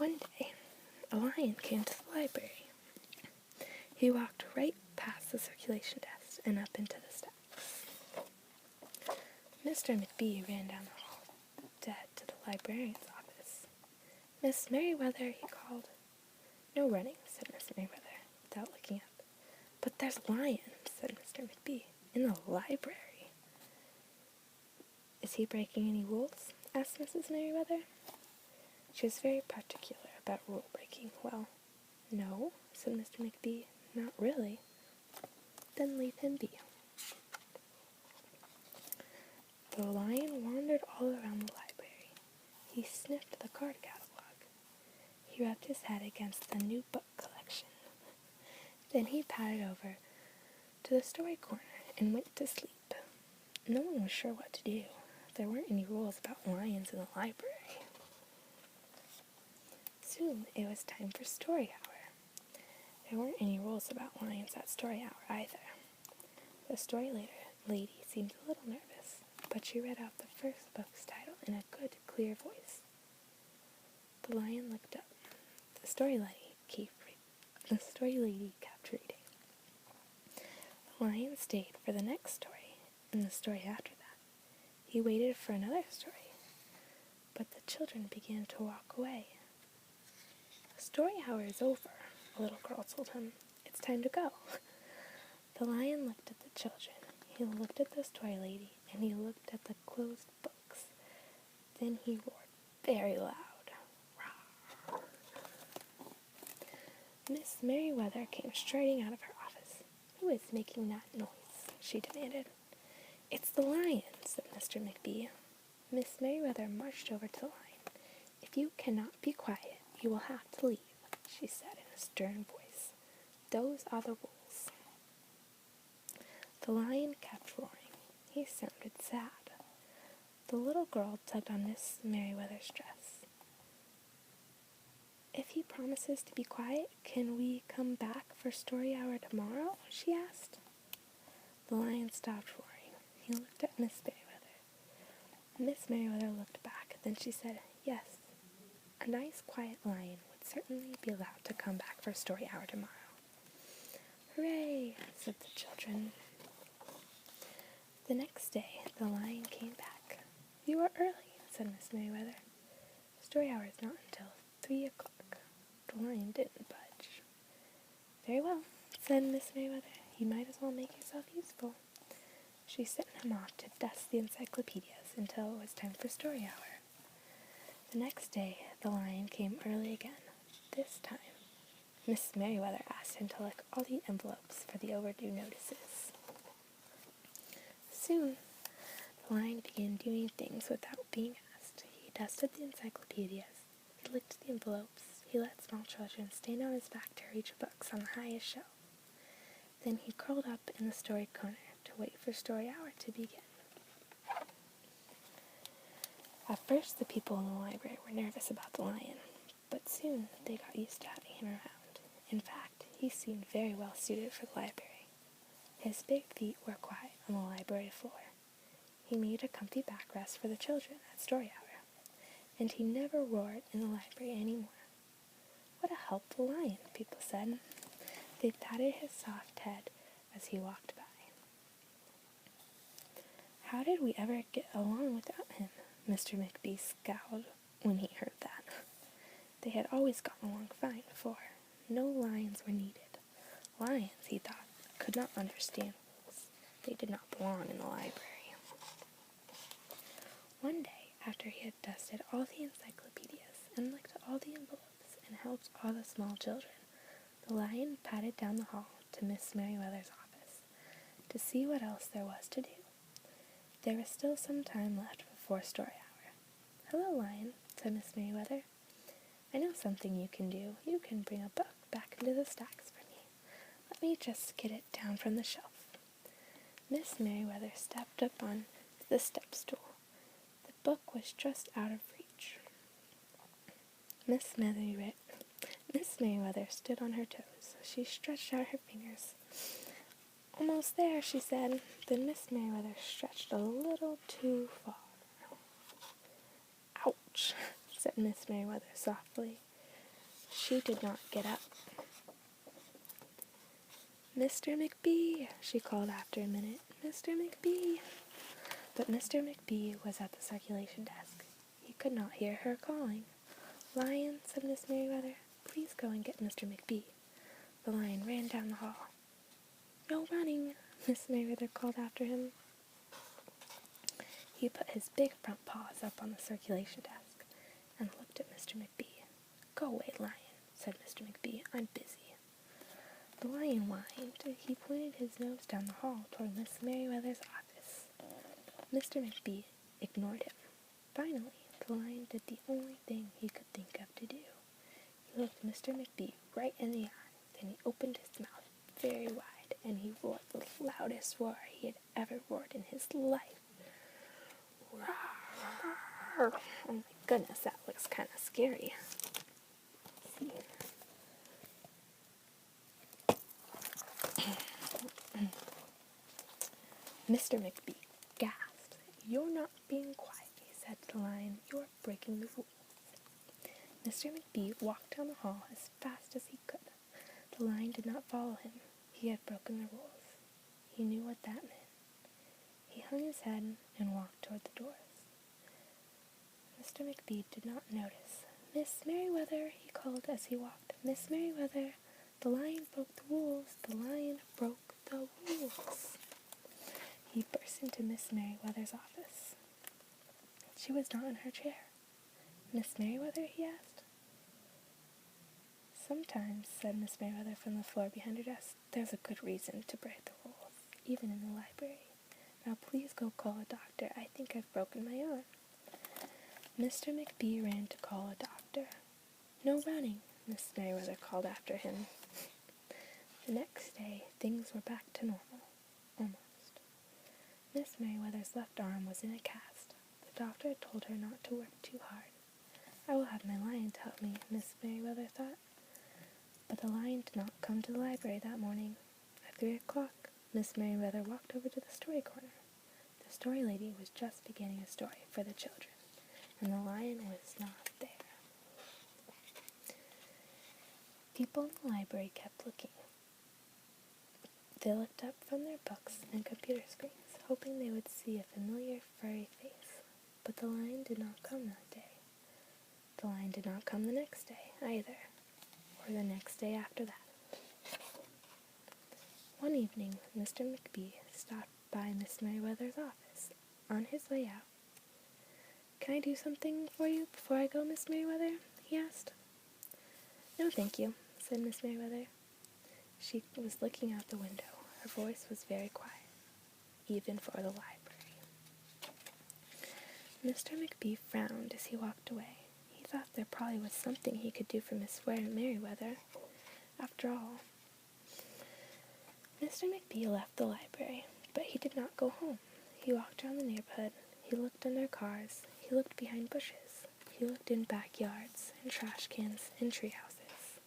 One day, a lion came to the library. He walked right past the circulation desk and up into the steps. Mr. McBee ran down the hall to head to the librarian's office. "Miss Merriweather," he called. "No running," said Miss Merriweather, without looking up. "But there's a lion," said Mr. McBee, "in the library." "Is he breaking any rules?" asked Mrs. Merriweather. She was very particular about rule-breaking. "Well, no," said Mr. McBee, "not really." "Then leave him be." The lion wandered all around the library. He sniffed the card catalog. He rubbed his head against the new book collection. Then he padded over to the story corner and went to sleep. No one was sure what to do. There weren't any rules about lions in the library. Soon it was time for story hour. There weren't any rules about lions at story hour either. The story lady seemed a little nervous, but she read out the first book's title in a good, clear voice. The lion looked up. The story lady kept reading. The lion stayed for the next story, and the story after that. He waited for another story, but the children began to walk away. "Story hour is over," a little girl told him. "It's time to go." The lion looked at the children. He looked at the story lady, and he looked at the closed books. Then he roared very loud. "Rah!" Miss Merriweather came striding out of her office. "Who is making that noise?" she demanded. "It's the lion," said Mr. McBee. Miss Merriweather marched over to the lion. "If you cannot be quiet, you will have to leave," she said in a stern voice. "Those are the rules." The lion kept roaring. He sounded sad. The little girl tugged on Miss Merriweather's dress. "If he promises to be quiet, can we come back for story hour tomorrow?" she asked. The lion stopped roaring. He looked at Miss Merriweather. Miss Merriweather looked back. Then she said, "Yes, a nice quiet lion would certainly be allowed to come back for story hour tomorrow." "Hooray!" said the children. The next day, the lion came back. "You are early," said Miss Merriweather. "Story hour is not until 3 o'clock. The lion didn't budge. "Very well," said Miss Merriweather. "You might as well make yourself useful." She sent him off to dust the encyclopedias until it was time for story hour. The next day, the lion came early again. This time, Miss Merriweather asked him to look all the envelopes for the overdue notices. Soon, the lion began doing things without being asked. He dusted the encyclopedias. He licked the envelopes. He let small children stand on his back to reach books on the highest shelf. Then he curled up in the story corner to wait for story hour to begin. At first, the people in the library were nervous about the lion, but soon they got used to having him around. In fact, he seemed very well suited for the library. His big feet were quiet on the library floor. He made a comfy backrest for the children at story hour, and he never roared in the library anymore. "What a helpful lion," people said. They patted his soft head as he walked by. "How did we ever get along without him?" Mr. McBee scowled when he heard that. They had always gotten along fine before. No lions were needed. Lions, he thought, could not understand rules. They did not belong in the library. One day, after he had dusted all the encyclopedias and licked all the envelopes and helped all the small children, the lion padded down the hall to Miss Merriweather's office to see what else there was to do. There was still some time left before story hour. "Hello, lion," said Miss Merriweather. "I know something you can do. You can bring a book back into the stacks for me. Let me just get it down from the shelf." Miss Merriweather stepped up on the step stool. The book was just out of reach. Miss Merriweather stood on her toes. She stretched out her fingers. "Almost there," she said. Then Miss Merriweather stretched a little too far. "Ouch," said Miss Merriweather softly. she did not get up. "Mr. McBee," she called after a minute. "Mr. McBee." But Mr. McBee was at the circulation desk. He could not hear her calling. "Lion," said Miss Merriweather, "please go and get Mr. McBee." The lion ran down the hall. "No running," Miss Merriweather called after him. He put his big front paws up on the circulation desk and looked at Mr. McBee. "Go away, Lion," said Mr. McBee. "I'm busy." The lion whined. He pointed his nose down the hall toward Miss Merriweather's office. Mr. McBee ignored him. Finally, the lion did the only thing he could think of to do. He looked Mr. McBee right in the eye. Then he opened his mouth very wide, and he roared the loudest roar he had ever roared in his life. Roar! Oh my goodness, that looks kind of scary. Let's see. Mr. McBee gasped. "You're not being quiet," he said to the lion. "You're breaking the rules." Mr. McBee walked down the hall as fast as he could. The lion did not follow him. He had broken the rules. He knew what that meant. He hung his head and walked toward the doors. Mr. McBee did not notice. "Miss Merriweather," he called as he walked. "Miss Merriweather, the lion broke the rules. The lion broke the rules." He burst into Miss Merriweather's office. She was not in her chair. "Miss Merriweather?" he asked. "Sometimes," said Miss Merriweather from the floor behind her desk, "there's a good reason to break the rules, even in the library. Now please go call a doctor. I think I've broken my arm." Mr. McBee ran to call a doctor. "No running," Miss Merriweather called after him. The next day, things were back to normal. Almost. Miss Merriweather's left arm was in a cast. The doctor had told her not to work too hard. "I will have my lion to help me," Miss Merriweather thought. But the lion did not come to the library that morning. At 3 o'clock, Miss Merriweather walked over to the story corner. The story lady was just beginning a story for the children, and the lion was not there. People in the library kept looking. They looked up from their books and computer screens, hoping they would see a familiar furry face. But the lion did not come that day. The lion did not come the next day either, or the next day after that. One evening, Mr. McBee stopped by Miss Merriweather's office. On his way out, "Can I do something for you before I go, Miss Merriweather?" he asked. "No, thank you," said Miss Merriweather. She was looking out the window. Her voice was very quiet, even for the library. Mr. McBee frowned as he walked away. He thought there probably was something he could do for Miss Merriweather. After all, Mr. McBee left the library, but he did not go home. He walked around the neighborhood. He looked under cars. He looked behind bushes. He looked in backyards and trash cans and tree houses.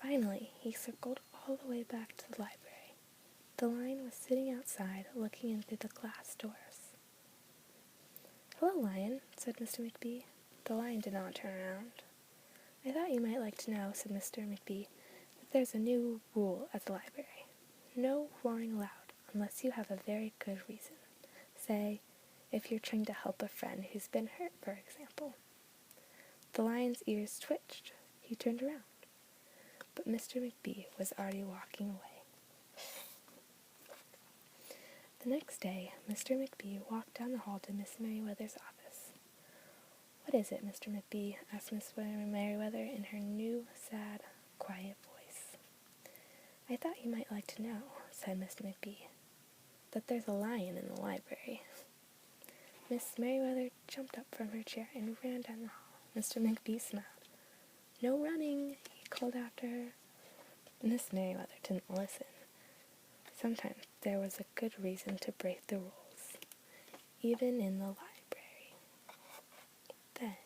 Finally, he circled all the way back to the library. The lion was sitting outside, looking in through the glass doors. "Hello, Lion," said Mr. McBee. The lion did not turn around. "I thought you might like to know," said Mr. McBee, "that there's a new rule at the library. No roaring aloud unless you have a very good reason. Say, if you're trying to help a friend who's been hurt, for example." The lion's ears twitched. He turned around. But Mr. McBee was already walking away. The next day, Mr. McBee walked down the hall to Miss Merriweather's office. "What is it, Mr. McBee?" asked Miss Merriweather in her new, sad, quiet voice. "I thought you might like to know," said Miss McBee, "that there's a lion in the library." Miss Merriweather jumped up from her chair and ran down the hall. Mr. McBee smiled. "No running," he called after her. Miss Merriweather didn't listen. Sometimes there was a good reason to break the rules, even in the library. Then